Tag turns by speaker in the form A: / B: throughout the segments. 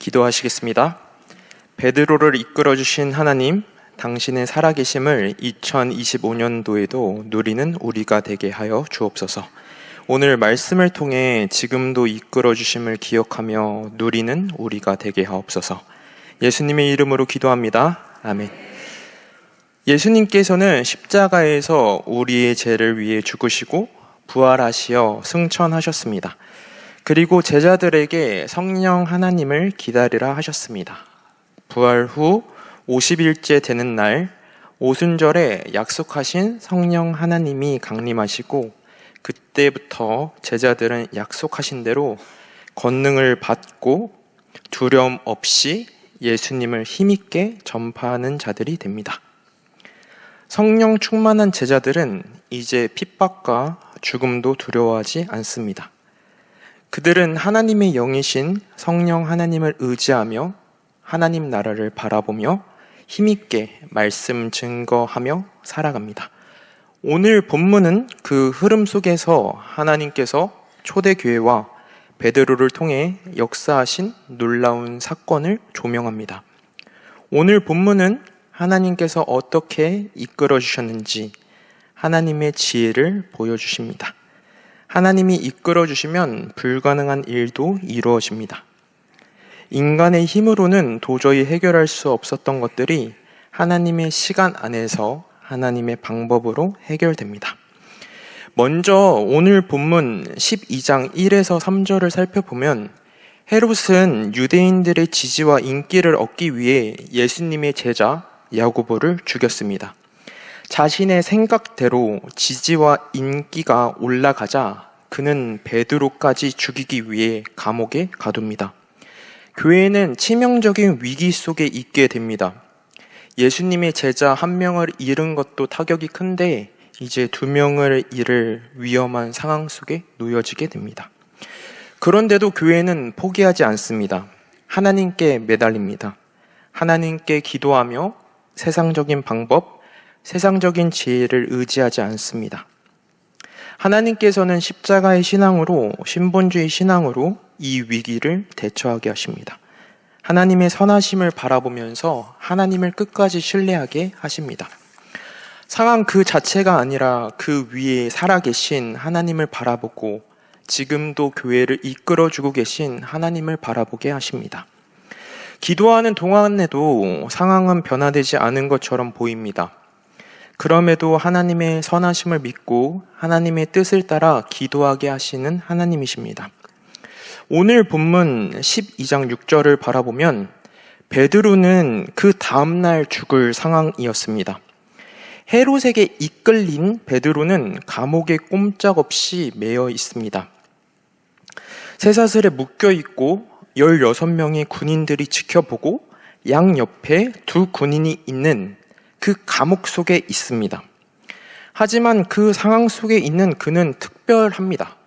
A: 기도하시겠습니다. 베드로를 이끌어주신 하나님, 당신의 살아계심을 2025년도에도 누리는 우리가 되게 하여 주옵소서. 오늘 말씀을 통해 지금도 이끌어주심을 기억하며 누리는 우리가 되게 하옵소서. 예수님의 이름으로 기도합니다. 아멘. 예수님께서는 십자가에서 우리의 죄를 위해 죽으시고 부활하시어 승천하셨습니다. 그리고 제자들에게 성령 하나님을 기다리라 하셨습니다. 부활 후 50일째 되는 날 오순절에 약속하신 성령 하나님이 강림하시고 그때부터 제자들은 약속하신 대로 권능을 받고 두려움 없이 예수님을 힘있게 전파하는 자들이 됩니다. 성령 충만한 제자들은 이제 핍박과 죽음도 두려워하지 않습니다. 그들은 하나님의 영이신 성령 하나님을 의지하며 하나님 나라를 바라보며 힘있게 말씀 증거하며 살아갑니다. 오늘 본문은 그 흐름 속에서 하나님께서 초대교회와 베드로를 통해 역사하신 놀라운 사건을 조명합니다. 오늘 본문은 하나님께서 어떻게 이끌어 주셨는지 하나님의 지혜를 보여주십니다. 하나님이 이끌어 주시면 불가능한 일도 이루어집니다. 인간의 힘으로는 도저히 해결할 수 없었던 것들이 하나님의 시간 안에서 하나님의 방법으로 해결됩니다. 먼저 오늘 본문 12장 1에서 3절을 살펴보면 헤롯은 유대인들의 지지와 인기를 얻기 위해 예수님의 제자 야고보를 죽였습니다. 자신의 생각대로 지지와 인기가 올라가자 그는 베드로까지 죽이기 위해 감옥에 가둡니다. 교회는 치명적인 위기 속에 있게 됩니다. 예수님의 제자 한 명을 잃은 것도 타격이 큰데 이제 2명을 잃을 위험한 상황 속에 놓여지게 됩니다. 그런데도 교회는 포기하지 않습니다. 하나님께 매달립니다. 하나님께 기도하며 세상적인 방법, 세상적인 지혜를 의지하지 않습니다. 하나님께서는 십자가의 신앙으로, 신본주의 신앙으로 이 위기를 대처하게 하십니다. 하나님의 선하심을 바라보면서 하나님을 끝까지 신뢰하게 하십니다. 상황 그 자체가 아니라 그 위에 살아계신 하나님을 바라보고 지금도 교회를 이끌어주고 계신 하나님을 바라보게 하십니다. 기도하는 동안에도 상황은 변화되지 않은 것처럼 보입니다. 그럼에도 하나님의 선하심을 믿고 하나님의 뜻을 따라 기도하게 하시는 하나님이십니다. 오늘 본문 12장 6절을 바라보면 베드로는 그 다음날 죽을 상황이었습니다. 헤롯에게 이끌린 베드로는 감옥에 꼼짝없이 매여 있습니다. 쇠사슬에 묶여 있고 16명의 군인들이 지켜보고 양옆에 2 군인이 있는 그 감옥 속에 있습니다. 하지만 그 상황 속에 있는 그는 특별합니다.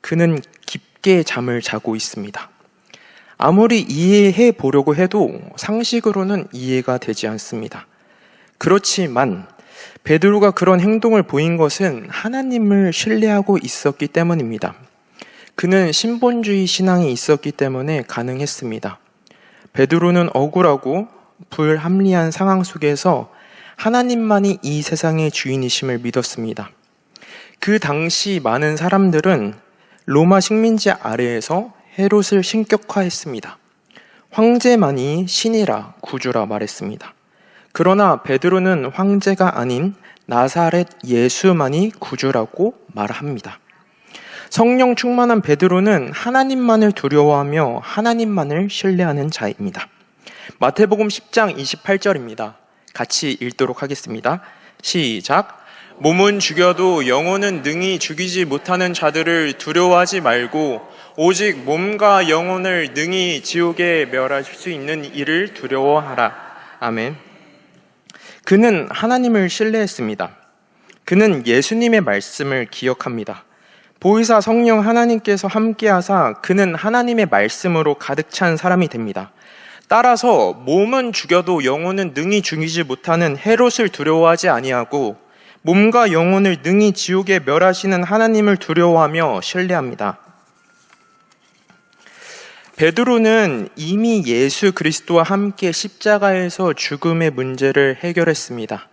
A: 그는 깊게 잠을 자고 있습니다. 아무리 이해해 보려고 해도 상식으로는 이해가 되지 않습니다. 그렇지만 베드로가 그런 행동을 보인 것은 하나님을 신뢰하고 있었기 때문입니다. 그는 신본주의 신앙이 있었기 때문에 가능했습니다. 베드로는 억울하고 불합리한 상황 속에서 하나님만이 이 세상의 주인이심을 믿었습니다. 그 당시 많은 사람들은 로마 식민지 아래에서 헤롯을 신격화했습니다. 황제만이 신이라 구주라 말했습니다. 그러나 베드로는 황제가 아닌 나사렛 예수만이 구주라고 말합니다. 성령 충만한 베드로는 하나님만을 두려워하며 하나님만을 신뢰하는 자입니다. 마태복음 10장 28절입니다. 같이 읽도록 하겠습니다. 시작. 몸은 죽여도 영혼은 능히 죽이지 못하는 자들을 두려워하지 말고 오직 몸과 영혼을 능히 지옥에 멸하실 수 있는 이를 두려워하라. 아멘. 그는 하나님을 신뢰했습니다. 그는 예수님의 말씀을 기억합니다. 보혜사 성령 하나님께서 함께하사 그는 하나님의 말씀으로 가득 찬 사람이 됩니다. 따라서 몸은 죽여도 영혼은 능히 죽이지 못하는 헤롯을 두려워하지 아니하고 몸과 영혼을 능히 지옥에 멸하시는 하나님을 두려워하며 신뢰합니다. 베드로는 이미 예수 그리스도와 함께 십자가에서 죽음의 문제를 해결했습니다.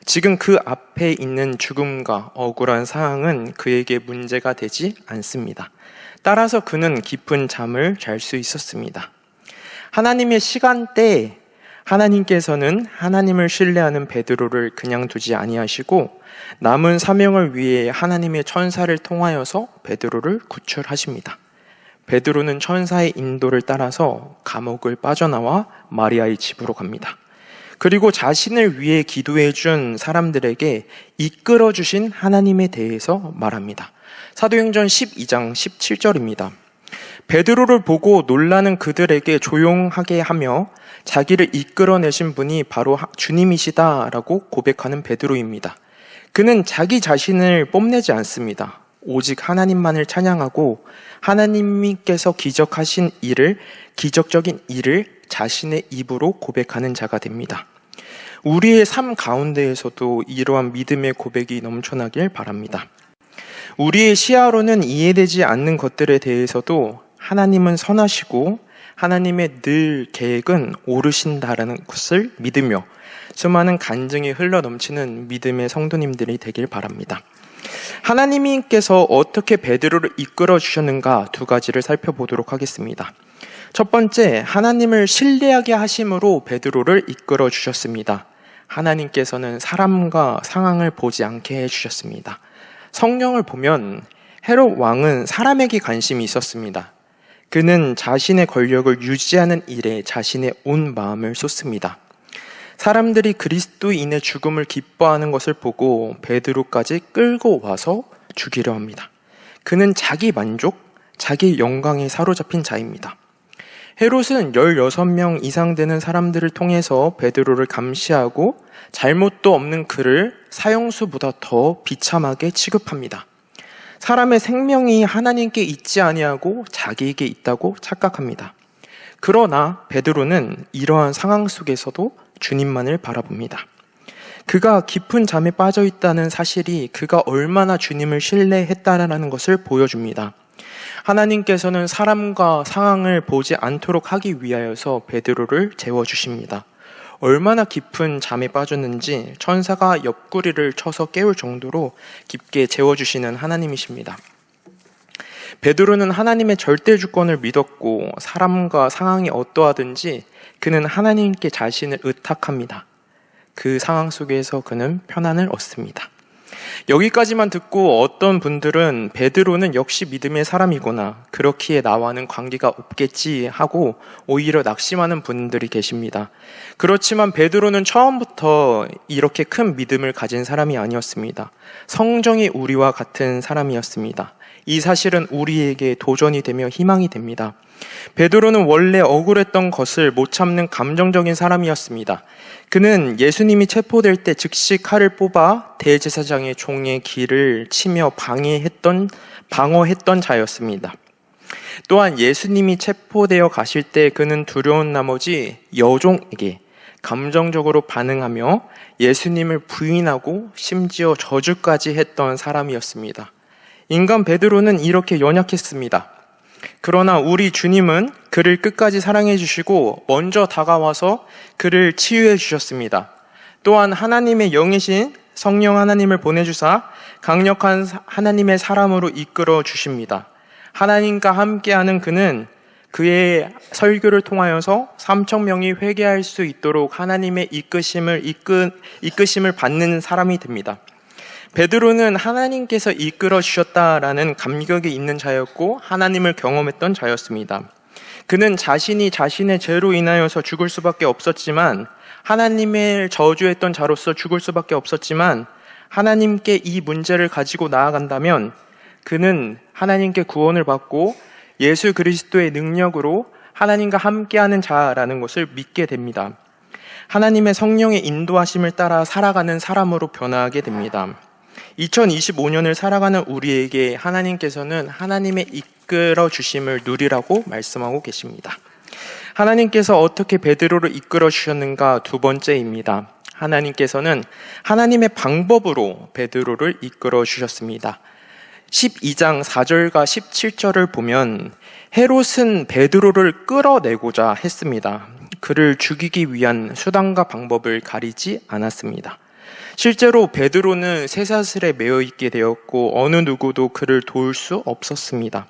A: 지금 그 앞에 있는 죽음과 억울한 상황은 그에게 문제가 되지 않습니다. 따라서 그는 깊은 잠을 잘 수 있었습니다. 하나님의 시간대에 하나님께서는 하나님을 신뢰하는 베드로를 그냥 두지 아니하시고 남은 사명을 위해 하나님의 천사를 통하여서 베드로를 구출하십니다. 베드로는 천사의 인도를 따라서 감옥을 빠져나와 마리아의 집으로 갑니다. 그리고 자신을 위해 기도해 준 사람들에게 이끌어 주신 하나님에 대해서 말합니다. 사도행전 12장 17절입니다. 베드로를 보고 놀라는 그들에게 조용하게 하며 자기를 이끌어내신 분이 바로 주님이시다라고 고백하는 베드로입니다. 그는 자기 자신을 뽐내지 않습니다. 오직 하나님만을 찬양하고 하나님께서 기적적인 일을 자신의 입으로 고백하는 자가 됩니다. 우리의 삶 가운데에서도 이러한 믿음의 고백이 넘쳐나길 바랍니다. 우리의 시야로는 이해되지 않는 것들에 대해서도 하나님은 선하시고 하나님의 늘 계획은 옳으신다라는 것을 믿으며 수많은 간증이 흘러넘치는 믿음의 성도님들이 되길 바랍니다. 하나님께서 어떻게 베드로를 이끌어 주셨는가 두 가지를 살펴보도록 하겠습니다. 첫 번째, 하나님을 신뢰하게 하심으로 베드로를 이끌어 주셨습니다. 하나님께서는 사람과 상황을 보지 않게 해주셨습니다. 성경을 보면 헤롯 왕은 사람에게 관심이 있었습니다. 그는 자신의 권력을 유지하는 일에 자신의 온 마음을 쏟습니다. 사람들이 그리스도인의 죽음을 기뻐하는 것을 보고 베드로까지 끌고 와서 죽이려 합니다. 그는 자기 만족, 자기 영광에 사로잡힌 자입니다. 헤롯은 16명 이상 되는 사람들을 통해서 베드로를 감시하고 잘못도 없는 그를 사형수보다 더 비참하게 취급합니다. 사람의 생명이 하나님께 있지 아니하고 자기에게 있다고 착각합니다. 그러나 베드로는 이러한 상황 속에서도 주님만을 바라봅니다. 그가 깊은 잠에 빠져 있다는 사실이 그가 얼마나 주님을 신뢰했다라는 것을 보여줍니다. 하나님께서는 사람과 상황을 보지 않도록 하기 위하여서 베드로를 재워주십니다. 얼마나 깊은 잠에 빠졌는지 천사가 옆구리를 쳐서 깨울 정도로 깊게 재워주시는 하나님이십니다. 베드로는 하나님의 절대 주권을 믿었고 사람과 상황이 어떠하든지 그는 하나님께 자신을 의탁합니다. 그 상황 속에서 그는 편안을 얻습니다. 여기까지만 듣고 어떤 분들은 베드로는 역시 믿음의 사람이구나, 그렇기에 나와는 관계가 없겠지 하고 오히려 낙심하는 분들이 계십니다. 그렇지만 베드로는 처음부터 이렇게 큰 믿음을 가진 사람이 아니었습니다. 성정이 우리와 같은 사람이었습니다. 이 사실은 우리에게 도전이 되며 희망이 됩니다. 베드로는 원래 억울했던 것을 못 참는 감정적인 사람이었습니다. 그는 예수님이 체포될 때 즉시 칼을 뽑아 대제사장의 종의 길을 치며 방어했던 자였습니다. 또한 예수님이 체포되어 가실 때 그는 두려운 나머지 여종에게 감정적으로 반응하며 예수님을 부인하고 심지어 저주까지 했던 사람이었습니다. 인간 베드로는 이렇게 연약했습니다. 그러나 우리 주님은 그를 끝까지 사랑해 주시고 먼저 다가와서 그를 치유해 주셨습니다. 또한 하나님의 영이신 성령 하나님을 보내주사 강력한 하나님의 사람으로 이끌어 주십니다. 하나님과 함께하는 그는 그의 설교를 통하여서 3,000명이 회개할 수 있도록 하나님의 이끄심을 받는 사람이 됩니다. 베드로는 하나님께서 이끌어 주셨다라는 감격이 있는 자였고 하나님을 경험했던 자였습니다. 그는 자신이 자신의 죄로 인하여서 죽을 수밖에 없었지만, 하나님을 저주했던 자로서 죽을 수밖에 없었지만, 하나님께 이 문제를 가지고 나아간다면 그는 하나님께 구원을 받고 예수 그리스도의 능력으로 하나님과 함께하는 자라는 것을 믿게 됩니다. 하나님의 성령의 인도하심을 따라 살아가는 사람으로 변화하게 됩니다. 2025년을 살아가는 우리에게 하나님께서는 하나님의 이끌어 주심을 누리라고 말씀하고 계십니다. 하나님께서 어떻게 베드로를 이끌어 주셨는가 두 번째입니다. 하나님께서는 하나님의 방법으로 베드로를 이끌어 주셨습니다. 12장 4절과 17절을 보면 헤롯은 베드로를 끌어내고자 했습니다. 그를 죽이기 위한 수단과 방법을 가리지 않았습니다. 실제로 베드로는 쇠사슬에 매어 있게 되었고 어느 누구도 그를 도울 수 없었습니다.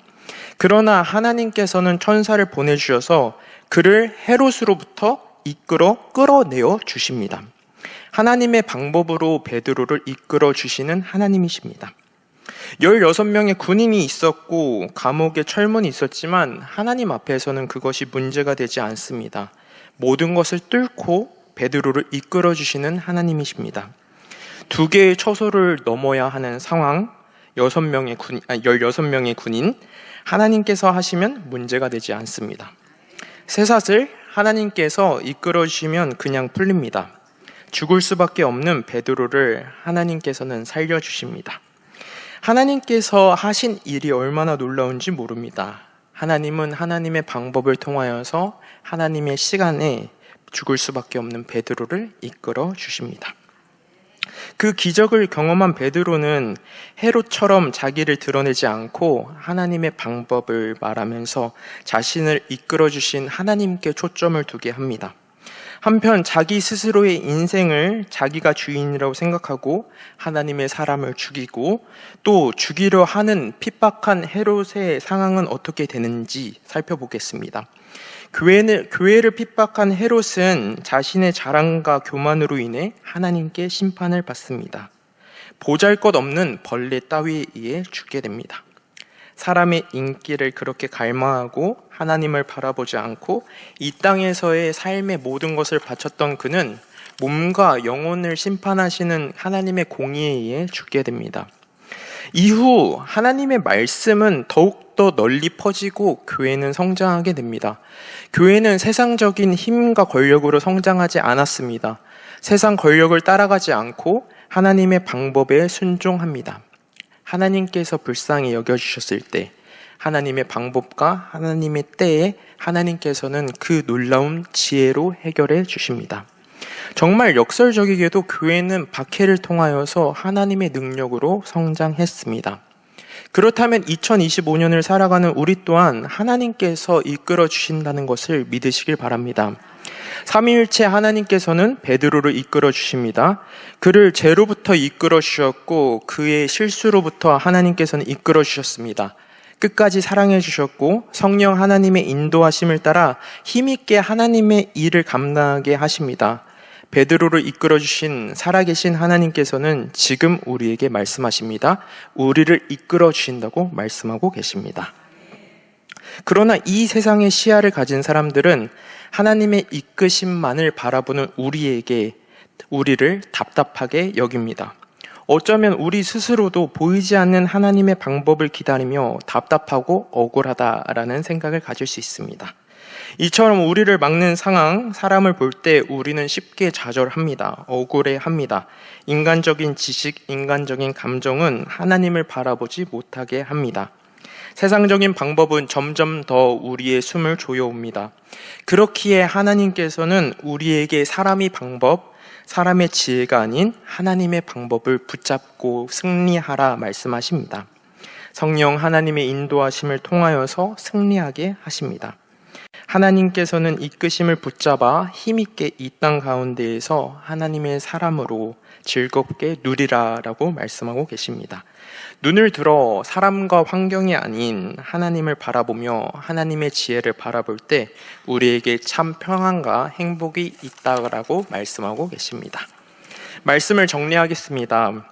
A: 그러나 하나님께서는 천사를 보내주셔서 그를 헤롯으로부터 이끌어 끌어내어 주십니다. 하나님의 방법으로 베드로를 이끌어 주시는 하나님이십니다. 16명의 군인이 있었고 감옥에 철문이 있었지만 하나님 앞에서는 그것이 문제가 되지 않습니다. 모든 것을 뚫고 베드로를 이끌어 주시는 하나님이십니다. 2개의 처소를 넘어야 하는 상황, 16명의 군인, 하나님께서 하시면 문제가 되지 않습니다. 쇠사슬, 하나님께서 이끌어 주시면 그냥 풀립니다. 죽을 수밖에 없는 베드로를 하나님께서는 살려주십니다. 하나님께서 하신 일이 얼마나 놀라운지 모릅니다. 하나님은 하나님의 방법을 통하여서 하나님의 시간에 죽을 수밖에 없는 베드로를 이끌어 주십니다. 그 기적을 경험한 베드로는 헤롯처럼 자기를 드러내지 않고 하나님의 방법을 말하면서 자신을 이끌어 주신 하나님께 초점을 두게 합니다. 한편 자기 스스로의 인생을 자기가 주인이라고 생각하고 하나님의 사람을 죽이고 또 죽이려 하는 핍박한 헤롯의 상황은 어떻게 되는지 살펴보겠습니다. 교회를 핍박한 헤롯은 자신의 자랑과 교만으로 인해 하나님께 심판을 받습니다. 보잘것없는 벌레 따위에 의해 죽게 됩니다. 사람의 인기를 그렇게 갈망하고 하나님을 바라보지 않고 이 땅에서의 삶의 모든 것을 바쳤던 그는 몸과 영혼을 심판하시는 하나님의 공의에 의해 죽게 됩니다. 이후 하나님의 말씀은 더욱더 널리 퍼지고 교회는 성장하게 됩니다. 교회는 세상적인 힘과 권력으로 성장하지 않았습니다. 세상 권력을 따라가지 않고 하나님의 방법에 순종합니다. 하나님께서 불쌍히 여겨주셨을 때 하나님의 방법과 하나님의 때에 하나님께서는 그 놀라운 지혜로 해결해 주십니다. 정말 역설적이게도 교회는 박해를 통하여서 하나님의 능력으로 성장했습니다. 그렇다면 2025년을 살아가는 우리 또한 하나님께서 이끌어 주신다는 것을 믿으시길 바랍니다. 삼위일체 하나님께서는 베드로를 이끌어 주십니다. 그를 죄로부터 이끌어 주셨고 그의 실수로부터 하나님께서는 이끌어 주셨습니다. 끝까지 사랑해 주셨고 성령 하나님의 인도하심을 따라 힘있게 하나님의 일을 감당하게 하십니다. 베드로를 이끌어 주신 살아계신 하나님께서는 지금 우리에게 말씀하십니다. 우리를 이끌어 주신다고 말씀하고 계십니다. 그러나 이 세상의 시야를 가진 사람들은 하나님의 이끄심만을 바라보는 우리를 답답하게 여깁니다. 어쩌면 우리 스스로도 보이지 않는 하나님의 방법을 기다리며 답답하고 억울하다라는 생각을 가질 수 있습니다. 이처럼 우리를 막는 상황, 사람을 볼 때 우리는 쉽게 좌절합니다. 억울해합니다. 인간적인 지식, 인간적인 감정은 하나님을 바라보지 못하게 합니다. 세상적인 방법은 점점 더 우리의 숨을 조여옵니다. 그렇기에 하나님께서는 우리에게 사람의 지혜가 아닌 하나님의 방법을 붙잡고 승리하라 말씀하십니다. 성령 하나님의 인도하심을 통하여서 승리하게 하십니다. 하나님께서는 이끄심을 붙잡아 힘있게 이 땅 가운데에서 하나님의 사람으로 즐겁게 누리라라고 말씀하고 계십니다. 눈을 들어 사람과 환경이 아닌 하나님을 바라보며 하나님의 지혜를 바라볼 때 우리에게 참 평안과 행복이 있다라고 말씀하고 계십니다. 말씀을 정리하겠습니다.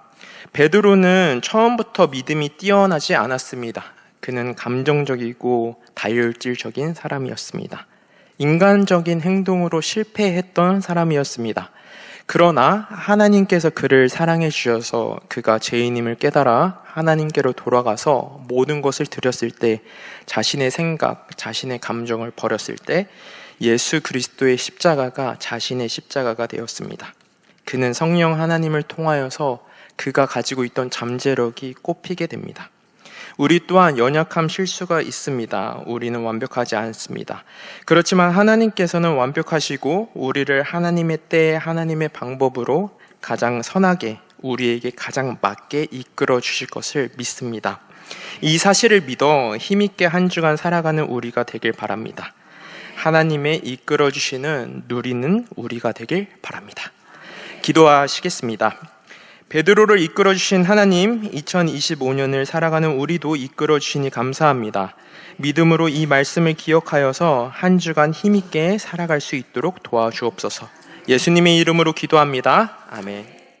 A: 베드로는 처음부터 믿음이 뛰어나지 않았습니다. 그는 감정적이고 다혈질적인 사람이었습니다. 인간적인 행동으로 실패했던 사람이었습니다. 그러나 하나님께서 그를 사랑해 주셔서 그가 죄인임을 깨달아 하나님께로 돌아가서 모든 것을 드렸을 때 자신의 생각, 자신의 감정을 버렸을 때 예수 그리스도의 십자가가 자신의 십자가가 되었습니다. 그는 성령 하나님을 통하여서 그가 가지고 있던 잠재력이 꼽히게 됩니다. 우리 또한 연약함, 실수가 있습니다. 우리는 완벽하지 않습니다. 그렇지만 하나님께서는 완벽하시고 우리를 하나님의 때에 하나님의 방법으로 가장 선하게 우리에게 가장 맞게 이끌어 주실 것을 믿습니다. 이 사실을 믿어 힘있게 한 주간 살아가는 우리가 되길 바랍니다. 하나님의 이끌어주시는 누리는 우리가 되길 바랍니다. 기도하시겠습니다. 베드로를 이끌어주신 하나님, 2025년을 살아가는 우리도 이끌어주시니 감사합니다. 믿음으로 이 말씀을 기억하여서 한 주간 힘있게 살아갈 수 있도록 도와주옵소서. 예수님의 이름으로 기도합니다. 아멘.